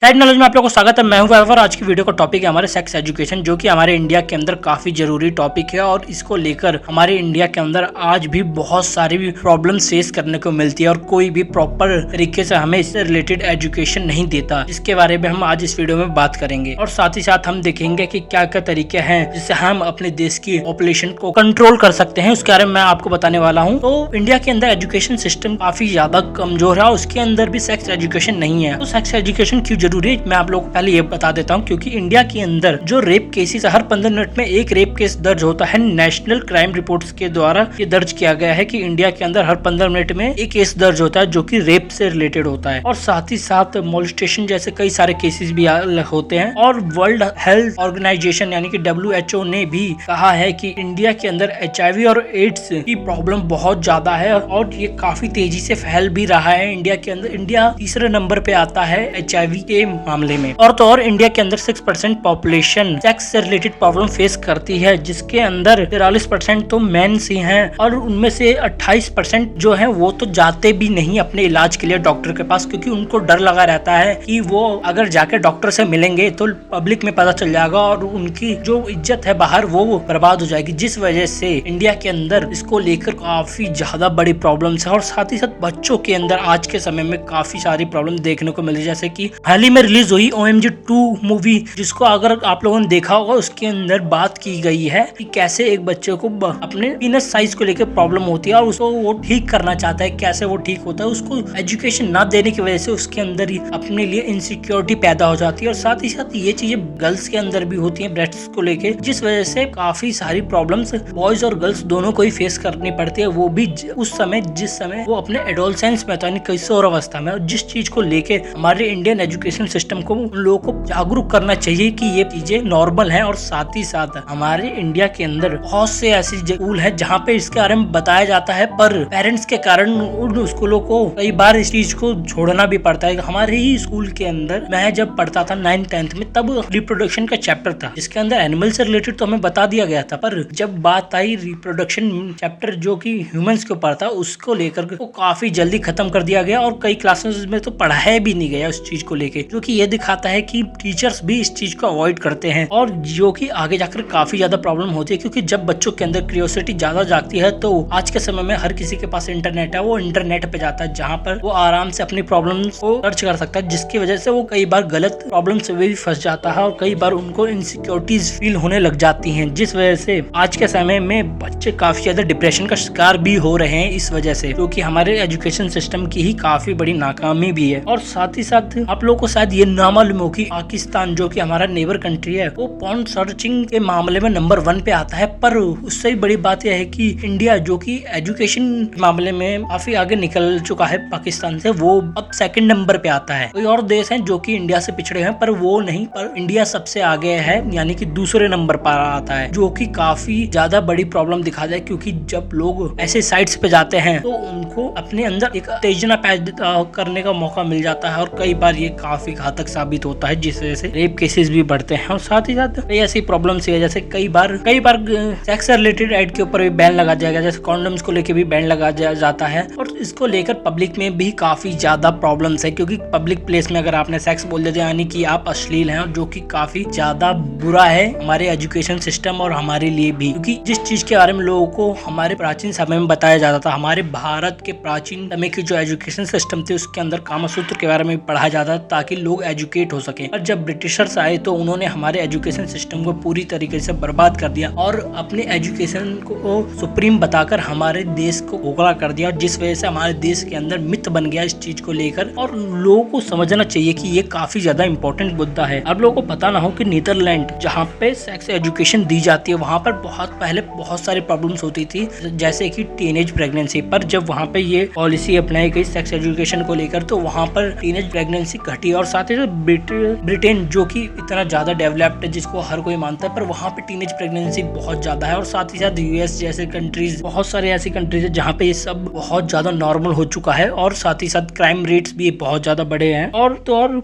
Side knowledge में आप लोगों को स्वागत है। मैं हूं वैभव। आज की वीडियो का टॉपिक है हमारे सेक्स एजुकेशन, जो कि हमारे इंडिया के अंदर काफी जरूरी टॉपिक है और इसको लेकर हमारे इंडिया के अंदर आज भी बहुत सारी प्रॉब्लम्स फेस करने को मिलती है और कोई भी प्रॉपर तरीके से हमें इससे रिलेटेड एजुकेशन नहीं देता, जिसके बारे में हम आज इस वीडियो में बात करेंगे। और साथ ही साथ हम देखेंगे कि क्या क्या तरीके हैं जिससे हम अपने देश की पॉपुलेशन को कंट्रोल कर सकते हैं, उसके बारे में मैं आपको बताने वाला हूँ। तो इंडिया के अंदर एजुकेशन सिस्टम काफी ज्यादा कमजोर है और उसके अंदर भी सेक्स एजुकेशन नहीं है। तो सेक्स एजुकेशन क्यों जरूरी है, मैं आप लोगों को पहले ये बता देता हूँ। क्योंकि इंडिया के अंदर जो रेप केसेस हर 15 मिनट में एक रेप केस दर्ज होता है। नेशनल क्राइम रिपोर्ट्स के द्वारा ये दर्ज किया गया है कि इंडिया के अंदर हर 15 मिनट में एक केस दर्ज होता है जो कि रेप से रिलेटेड होता है। और साथ ही साथ मोलेस्टेशन जैसे कई सारे केसेस भी होते हैं। और वर्ल्ड हेल्थ ऑर्गेनाइजेशन यानी कि WHO ने भी कहा है कि इंडिया के अंदर HIV और एड्स की प्रॉब्लम बहुत ज्यादा है और ये काफी तेजी से फैल भी रहा है। इंडिया के अंदर इंडिया तीसरे नंबर पे आता है HIV के मामले में। और तो और इंडिया के अंदर 6% पॉपुलेशन सेक्स से रिलेटेड प्रॉब्लम फेस करती है, जिसके अंदर 43% तो मेंस ही हैं और उनमें से 28% जो है वो तो जाते भी नहीं अपने इलाज के लिए डॉक्टर के पास, क्योंकि उनको डर लगा रहता है कि वो अगर जाके डॉक्टर से मिलेंगे तो पब्लिक में पता चल जाएगा और उनकी जो इज्जत है बाहर वो बर्बाद हो जाएगी। जिस वजह से इंडिया के अंदर इसको लेकर काफी ज्यादा बड़ी प्रॉब्लम्स है। और साथ ही साथ बच्चों के अंदर आज के समय में काफी सारी प्रॉब्लम देखने को मिली, जैसे कि हाल ही में रिलीज हुई OMG 2 मूवी, जिसको अगर आप लोगों ने देखा होगा, उसके अंदर बात की गई है कि कैसे एक बच्चे को अपने पीनस साइज को लेकर प्रॉब्लम होती है और उसको वो ठीक करना चाहता है। कैसे वो ठीक होता है, उसको एजुकेशन ना देने की वजह से उसके अंदर ही अपने लिए इनसिक्योरिटी पैदा हो जाती है। और साथ ही साथ ये चीजें गर्ल्स के अंदर भी होती है ब्रेस्ट्स को लेके, जिस वजह से काफी सारी प्रॉब्लम्स बॉयज और गर्ल्स दोनों को ही फेस करनी पड़ती है, वो भी उस समय जिस समय वो अपने एडोलसेंस में यानी किशोर अवस्था में। और जिस चीज को लेके हमारे इंडियन एजुकेशन सिस्टम को उन लोगों को जागरूक करना चाहिए कि ये चीजें नॉर्मल है। और साथ ही साथ हमारे इंडिया के अंदर बहुत से ऐसी स्कूल है जहाँ पे इसके बारे में बताया जाता है, पर पेरेंट्स के कारण उन स्कूलों को कई बार इस चीज को छोड़ना भी पड़ता है। हमारे ही स्कूल के अंदर मैं जब पढ़ता था 9th-10th में, तब रिप्रोडक्शन का चैप्टर था जिसके अंदर एनिमल से रिलेटेड तो हमें बता दिया गया था, पर जब बात आई रिप्रोडक्शन चैप्टर जो कि ह्यूमंस के ऊपर था, उसको लेकर वो काफी जल्दी खत्म कर दिया गया और कई क्लासेस में तो पढ़ाया भी नहीं गया उस चीज को लेके, जो कि ये दिखाता है कि टीचर्स भी इस चीज को अवॉइड करते हैं और जो कि आगे जाकर काफी ज्यादा प्रॉब्लम होती है। क्योंकि जब बच्चों के अंदर क्यूरियोसिटी ज्यादा जागती है तो आज के समय में हर किसी के पास इंटरनेट है, वो इंटरनेट पे जाता है जहाँ पर वो आराम से अपनी प्रॉब्लम्स को सर्च कर सकता है, जिसकी वजह से वो कई बार गलत प्रॉब्लम से भी फंस जाता है और कई बार उनको इनसिक्योरिटीज फील होने लग जाती हैं, जिस वजह से आज के समय में बच्चे काफी ज्यादा डिप्रेशन का शिकार भी हो रहे हैं इस वजह से, क्योंकि हमारे एजुकेशन सिस्टम की ही काफी बड़ी नाकामी भी है। और साथ ही साथ आप लोगों को शायद ये ना मालूम हो कि पाकिस्तान जो कि हमारा नेबर कंट्री है, वो पॉर्न सर्चिंग के मामले में नंबर 1 पे आता है। पर उससे भी बड़ी बात यह है कि इंडिया जो कि एजुकेशन मामले में काफी आगे निकल चुका है पाकिस्तान से, वो अब 2nd नंबर पे आता है। कोई और देश है जो कि इंडिया से पिछड़े हैं, पर वो नहीं, पर इंडिया सबसे आगे है, यानी कि दूसरे नंबर पर आता है, जो कि काफी ज्यादा बड़ी प्रॉब्लम दिखाता है। क्योंकि जब लोग ऐसे साइट्स पे जाते हैं तो उनको अपने अंदर एक उत्तेजना पैदा करने का मौका मिल जाता है और कई बार ये काफी घातक साबित होता है, जिस वजह से रेप केसेस भी बढ़ते हैं। और साथ ही साथ कई ऐसी प्रॉब्लम्स है, जैसे कई बार सेक्स रिलेटेड एड के ऊपर भी बैन लगा जाएगा, जैसे कॉन्डम्स को लेकर भी बैन लगा जाता है। और इसको लेकर पब्लिक में भी काफी ज्यादा प्रॉब्लम्स है, क्योंकि पब्लिक प्लेस में अगर आपने सेक्स बोल दिया यानी कि आप अश्लील हैं, जो कि काफी ज्यादा बुरा है हमारे एजुकेशन सिस्टम और हमारे लिए भी। क्योंकि जिस चीज के बारे में लोगों को हमारे प्राचीन समय में बताया जाता था, हमारे भारत के प्राचीन समय की जो एजुकेशन सिस्टम थे उसके अंदर कामसूत्र के बारे में पढ़ाया जाता था ताकि लोग एजुकेट हो सके। और जब ब्रिटिशर्स आए तो उन्होंने हमारे एजुकेशन सिस्टम को पूरी तरीके से बर्बाद कर दिया और अपने एजुकेशन को सुप्रीम बताकर हमारे देश को खोखला कर दिया, जिस वजह से हमारे देश के अंदर मिथ बन गया इस चीज को लेकर। और लोगों को समझना चाहिए कि ये काफी ज्यादा इंपॉर्टेंट मुद्दा है। आप लोगों को पता ना हो कि नीदरलैंड जहाँ पे सेक्स एजुकेशन दी जाती है, वहाँ पर बहुत पहले बहुत सारी प्रॉब्लम्स होती थी, जैसे कि टीनेज प्रेगनेंसी। पर जब वहाँ पे ये पॉलिसी अपनाई गई सेक्स एजुकेशन को लेकर, तो वहाँ पर टीनेज प्रेगनेंसी घटी। और साथ ही ब्रिटेन जो कि इतना ज्यादा डेवलप्ड है जिसको हर कोई मानता है, पर वहाँ पे टीनेज प्रेगनेंसी बहुत ज्यादा है। और साथ ही साथ US जैसे कंट्रीज, बहुत सारे ऐसी कंट्रीज है जहाँ पे ये सब बहुत ज्यादा नॉर्मल हो चुका है। और साथ ही साथ क्राइम रेट्स भी बहुत ज्यादा बढ़े हैं। और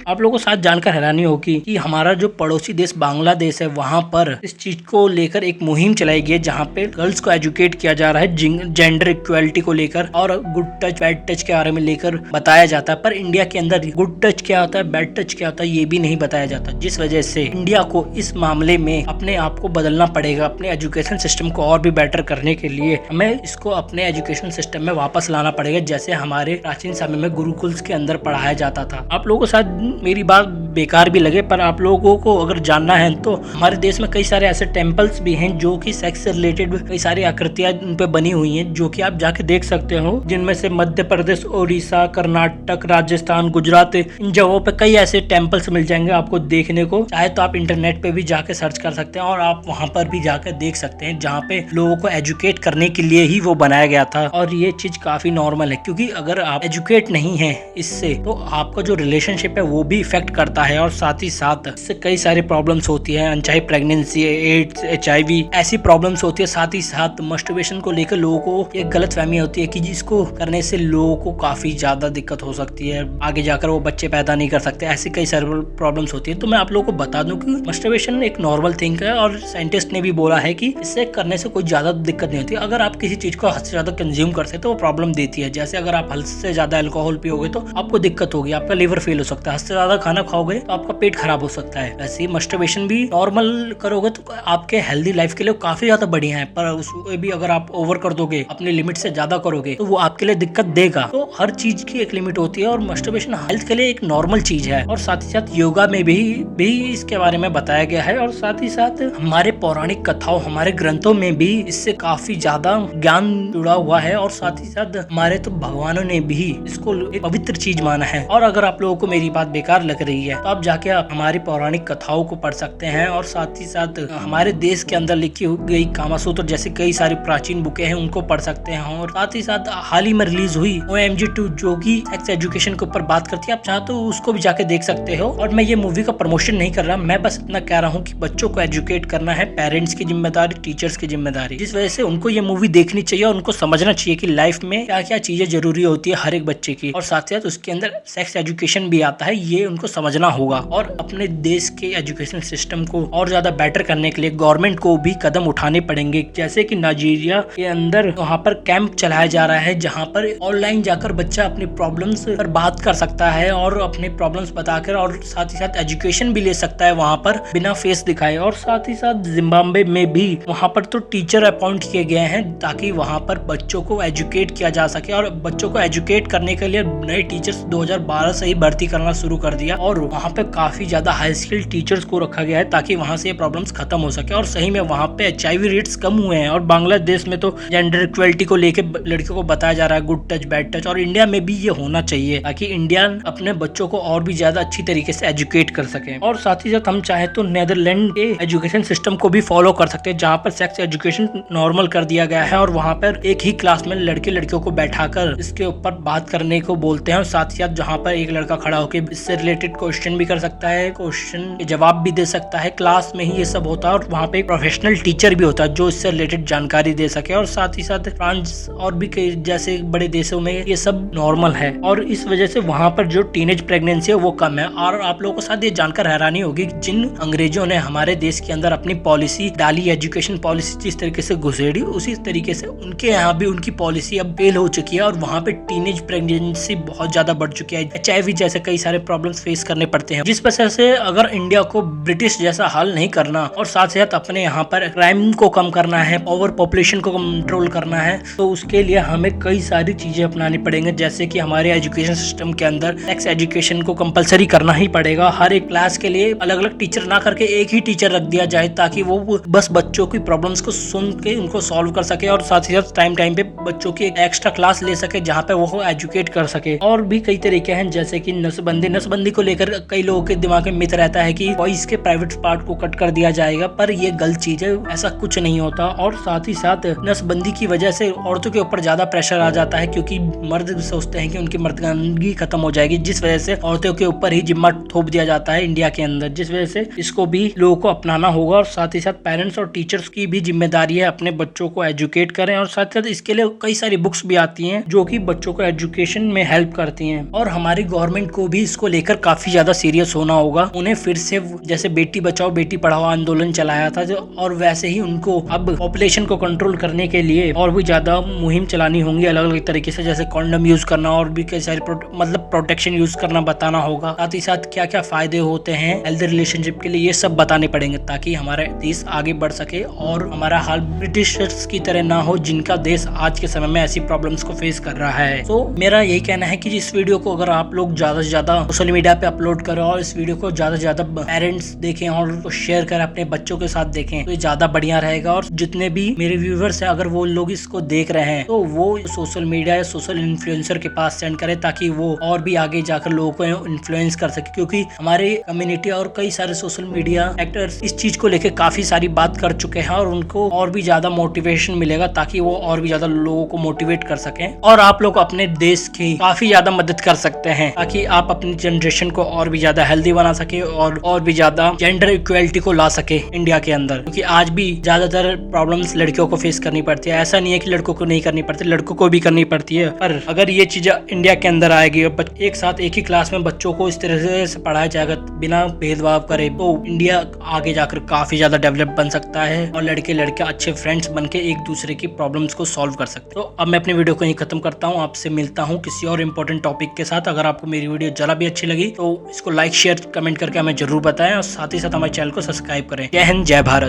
आप लोगों को साथ जानकर हैरानी होगी कि हमारा जो पड़ोसी देश बांग्लादेश है, वहाँ पर इस चीज को लेकर एक मुहिम चलाई गई है जहाँ पे गर्ल्स को एजुकेट किया जा रहा है जेंडर इक्वालिटी को लेकर और गुड टच बैड टच के बारे में लेकर बताया जाता है। पर इंडिया के अंदर गुड टच क्या होता है, है, बैड टच क्या होता है ये भी नहीं बताया जाता, जिस वजह से इंडिया को इस मामले में अपने आप को बदलना पड़ेगा। अपने एजुकेशन सिस्टम को और भी बेटर करने के लिए हमें इसको अपने एजुकेशन सिस्टम में वापस लाना पड़ेगा, जैसे हमारे प्राचीन समय में गुरुकुल्स के अंदर पढ़ाया जाता था। आप लोगों को शायद मेरी बात बेकार भी लगे, पर आप लोगों को अगर जानना है तो हमारे देश में कई सारे ऐसे टेम्पल्स भी हैं जो कि सेक्स से रिलेटेड कई सारी आकृतियां उन पे बनी हुई हैं, जो कि आप जाके देख सकते हो, जिनमें से मध्य प्रदेश, ओडिशा, कर्नाटक, राजस्थान, गुजरात, इन जगहों पे कई ऐसे टेम्पल्स मिल जाएंगे आपको देखने को। चाहे तो आप इंटरनेट पे भी जाके सर्च कर सकते हैं और आप वहां पर भी जाकर देख सकते हैं, जहाँ पे लोगों को एजुकेट करने के लिए ही वो बनाया गया था। और ये चीज काफी नॉर्मल है, क्योंकि अगर आप एजुकेट नहीं है इससे तो आपका जो रिलेशनशिप है वो भी इफेक्ट करता है, और साथ ही साथ इससे कई सारी प्रॉब्लम्स होती है, अनचाही प्रेगनेंसी, एड्स, HIV, ऐसी प्रॉब्लम्स होती है। साथ ही साथ मस्टरबेशन को लेकर लोगों को एक गलत फहमी होती है कि जिसको करने से लोगों को काफी ज्यादा दिक्कत हो सकती है, आगे जाकर वो बच्चे पैदा नहीं कर सकते, ऐसी कई सारी प्रॉब्लम्स होती है। तो मैं आप लोगों को बता दूं कि मस्टरबेशन एक नॉर्मल थिंग है, और साइंटिस्ट ने भी बोला है कि इससे करने से कोई ज्यादा दिक्कत नहीं होती। अगर आप किसी चीज को हद से ज्यादा कंज्यूम करते तो वो प्रॉब्लम देती है, जैसे अगर आप हद से ज्यादा अल्कोहल पियोगे तो आपको दिक्कत होगी, आपका लीवर फेल हो सकता है, हद से ज्यादा खाना खाओगे तो आपका पेट खराब हो सकता है। वैसे मस्टरबेशन भी नॉर्मल करोगे तो आपके हेल्दी लाइफ के लिए काफी ज्यादा बढ़िया है, पर उसको भी अगर आप ओवर कर दोगे, अपने लिमिट से ज्यादा करोगे तो वो आपके लिए दिक्कत देगा। तो हर चीज की एक लिमिट होती है, और मस्टरबेशन हेल्थ के लिए एक नॉर्मल चीज है। और साथ ही साथ योगा में भी इसके बारे में बताया गया है, और साथ ही साथ हमारे पौराणिक कथाओं, हमारे ग्रंथों में भी इससे काफी ज्यादा ज्ञान जुड़ा हुआ है, और साथ ही साथ हमारे तो भगवानों ने भी इसको एक पवित्र चीज माना है। और अगर आप लोगों को मेरी बात बेकार लग रही है तो आप जाके हमारी पौराणिक कथाओं को पढ़ सकते हैं, और साथ ही साथ हमारे देश के अंदर लिखी गई कामासूत्र जैसी कई सारी प्राचीन बुकें हैं उनको पढ़ सकते हैं। और साथ ही साथ हाल ही में रिलीज हुई OMG 2 जो कि सेक्स एजुकेशन के ऊपर बात करती है, आप चाहो तो उसको भी जाके देख सकते हो। और मैं ये मूवी का प्रमोशन नहीं कर रहा, मैं बस इतना कह रहा हूँ कि बच्चों को एजुकेट करना है पेरेंट्स की जिम्मेदारी, टीचर्स की जिम्मेदारी, जिस वजह से उनको ये मूवी देखनी चाहिए और उनको समझना चाहिए कि लाइफ में क्या क्या चीजें जरूरी होती है हर एक बच्चे की। और साथ ही साथ उसके अंदर सेक्स एजुकेशन भी आता है, ये उनको समझना होगा। और अपने देश के एजुकेशन सिस्टम को और ज्यादा बेटर करने के लिए गवर्नमेंट को भी कदम उठाने पड़ेंगे, जैसे कि नाइजीरिया के अंदर वहाँ पर कैंप चलाया जा रहा है, जहाँ पर ऑनलाइन जाकर बच्चा अपनी प्रॉब्लम्स पर बात कर सकता है और अपने प्रॉब्लम्स बताकर, और साथ ही साथ एजुकेशन भी ले सकता है वहाँ पर बिना फेस दिखाए। और साथ ही साथ जिम्बाब्वे में भी वहाँ पर तो टीचर अपॉइंट किए गए हैं ताकि वहाँ पर बच्चों को एजुकेट किया जा सके, और बच्चों को एजुकेट करने के लिए नए टीचर्स 2012 से ही भर्ती करना शुरू कर दिया, और वहाँ पे काफी ज्यादा हाई स्किल्ड टीचर्स को रखा गया है ताकि वहाँ से ये प्रॉब्लम्स खत्म हो सके। और सही में वहाँ पे HIV रेट्स कम हुए हैं, और बांग्लादेश में तो जेंडर इक्वलिटी को लेके लड़कियों को बताया जा रहा है गुड टच बैड टच, और इंडिया में भी ये होना चाहिए ताकि इंडिया अपने बच्चों को और भी ज्यादा अच्छी तरीके से एजुकेट कर सके। और साथ ही साथ हम चाहे तो नेदरलैंड के एजुकेशन सिस्टम को भी फॉलो कर सकते हैं, जहाँ पर सेक्स एजुकेशन नॉर्मल कर दिया गया है, और वहाँ पर एक ही क्लास में लड़के लड़कियों को बैठाकर इसके ऊपर बात करने को बोलते हैं। और साथ ही साथ जहाँ पर एक लड़का खड़ा होकर इससे रिलेटेड क्वेश्चन भी कर सकता है, क्वेश्चन के जवाब भी दे सकता है, क्लास में ही ये सब होता है। और वहाँ पे एक प्रोफेशनल टीचर भी होता है जो इससे रिलेटेड जानकारी दे सके। और साथ ही साथ फ्रांस और भी कई जैसे बड़े देशों में ये सब नॉर्मल है, और इस वजह से वहाँ पर जो टीनेज प्रेगनेंसी है वो कम है। और आप लोगों को साथ ये जानकर हैरानी होगी जिन अंग्रेजों ने हमारे देश के अंदर अपनी पॉलिसी डाली, एजुकेशन पॉलिसी जिस तरीके से घुसेड़ी, उसी तरीके से उनके यहाँ भी उनकी पॉलिसी अब फेल हो चुकी है, और वहाँ पे टीनेज प्रेगनेंसी बहुत ज्यादा बढ़ चुकी है। HIV जैसे कई सारे प्रॉब्लम्स फेस करने पड़ते हैं, जिस वजह से अगर इंडिया को ब्रिटिश जैसा हाल नहीं करना और साथ ही साथ अपने यहाँ पर क्राइम को कम करना है, ओवर पॉपुलेशन को कंट्रोल करना है, तो उसके लिए हमें कई सारी चीजें अपनानी पड़ेंगे, जैसे कि हमारे एजुकेशन सिस्टम के अंदर सेक्स एजुकेशन को कंपलसरी करना ही पड़ेगा। हर एक क्लास के लिए अलग अलग टीचर ना करके एक ही टीचर रख दिया जाए, ताकि वो बस बच्चों की प्रॉब्लम्स को सुन के उनको सॉल्व कर सके, और साथ ही साथ टाइम टाइम पे बच्चों की एक एक्स्ट्रा क्लास ले सके जहाँ पे वो एजुकेट कर सके। और भी कई तरीके हैं, जैसे कि नसबंदी को लेकर कई लोगों के दिमाग में मिथ रहता है कि बॉयज के प्राइवेट पार्ट को कट कर दिया जाएगा, पर ये गलत चीज है, ऐसा कुछ नहीं होता। और साथ ही साथ नसबंदी की वजह से औरतों के ऊपर ज्यादा प्रेशर आ जाता है, क्योंकि मर्द सोचते हैं कि उनकी मर्दानगी खत्म हो जाएगी, जिस वजह से औरतों के ऊपर ही जिम्मा थोप दिया जाता है इंडिया के अंदर, जिस वजह से इसको भी लोगों को अपनाना होगा। और साथ ही साथ पेरेंट्स और टीचर्स की भी जिम्मेदारी है अपने बच्चों को एजुकेट करें, और साथ ही साथ इसके लिए कई सारी बुक्स भी आती हैं जो कि बच्चों को एजुकेशन में हेल्प करती हैं। और हमारी गवर्नमेंट को भी इसको लेकर काफी ज्यादा सीरियस होना होगा। उन्हें फिर से जैसे बेटी बचाओ बेटी पढ़ाओ आंदोलन चलाया था जो, और वैसे ही उनको अब पॉपुलेशन को कंट्रोल करने के लिए और भी ज्यादा मुहिम चलानी होंगी अलग अलग तरीके से, जैसे कॉन्डम यूज करना और भी कई सारे मतलब प्रोटेक्शन यूज करना बताना बताना होगा, साथ ही साथ क्या क्या फायदे होते हैं हेल्दी रिलेशनशिप के लिए, ये सब बताने पड़ेंगे ताकि हमारा देश आगे बढ़ सके और हमारा हाल ब्रिटिशर्स की तरह ना हो जिनका देश आज के समय में ऐसी प्रॉब्लम्स को फेस कर रहा है। तो मेरा यही कहना है कि इस वीडियो को अगर आप लोग ज्यादा से ज्यादा सोशल मीडिया पे अपलोड करें और इस वीडियो को ज्यादा से ज्यादा पेरेंट्स देखें और उसको शेयर करें, अपने बच्चों के साथ देखें, तो ये ज्यादा बढ़िया रहेगा। और जितने भी मेरे व्यूवर्स हैं अगर वो लोग इसको देख रहे हैं तो वो सोशल मीडिया या सोशल इन्फ्लुएंसर के पास सेंड करें ताकि वो और भी आगे जाकर लोगों को इन्फ्लुएंस कर सके, क्योंकि हमारे कम्युनिटी और कई सारे सोशल मीडिया एक्टर्स इस चीज को लेकर काफी सारी बात कर चुके हैं और उनको और भी ज्यादा मोटिवेशन मिलेगा ताकि वो और भी ज्यादा लोगों को मोटिवेट कर सकें और आप लोग अपने देश की काफी ज्यादा मदद कर सकते हैं ताकि आप अपनी जनरेशन को और भी ज्यादा हेल्दी बना सके और भी ज्यादा जेंडर इक्वलिटी को ला सके इंडिया के अंदर, क्योंकि आज भी ज्यादातर प्रॉब्लम्स लड़कियों को फेस करनी पड़ती है। ऐसा नहीं है कि लड़कों को नहीं करनी पड़ती, लड़कों को भी करनी पड़ती है। पर अगर ये चीज इंडिया के अंदर आएगी और एक साथ एक ही क्लास में बच्चों को इस तरह से पढ़ाया जाएगा बिना भेदभाव करे, तो इंडिया आगे जाकर काफी ज्यादा डेवलप बन सकता है और लड़के लड़के अच्छे फ्रेंड्स बनके एक दूसरे की प्रॉब्लम्स को सॉल्व कर सकते हैं। तो अब मैं अपनी वीडियो को यहीं खत्म करता हूँ, आपसे मिलता हूँ किसी और इम्पोर्टेंट टॉपिक के साथ। अगर आपको मेरी वीडियो जरा भी अच्छी लगी तो इसको लाइक शेयर कमेंट करके हमें जरूर बताएं और साथ ही साथ हमारे चैनल को सब्सक्राइब करें। जय हिंद, जय भारत।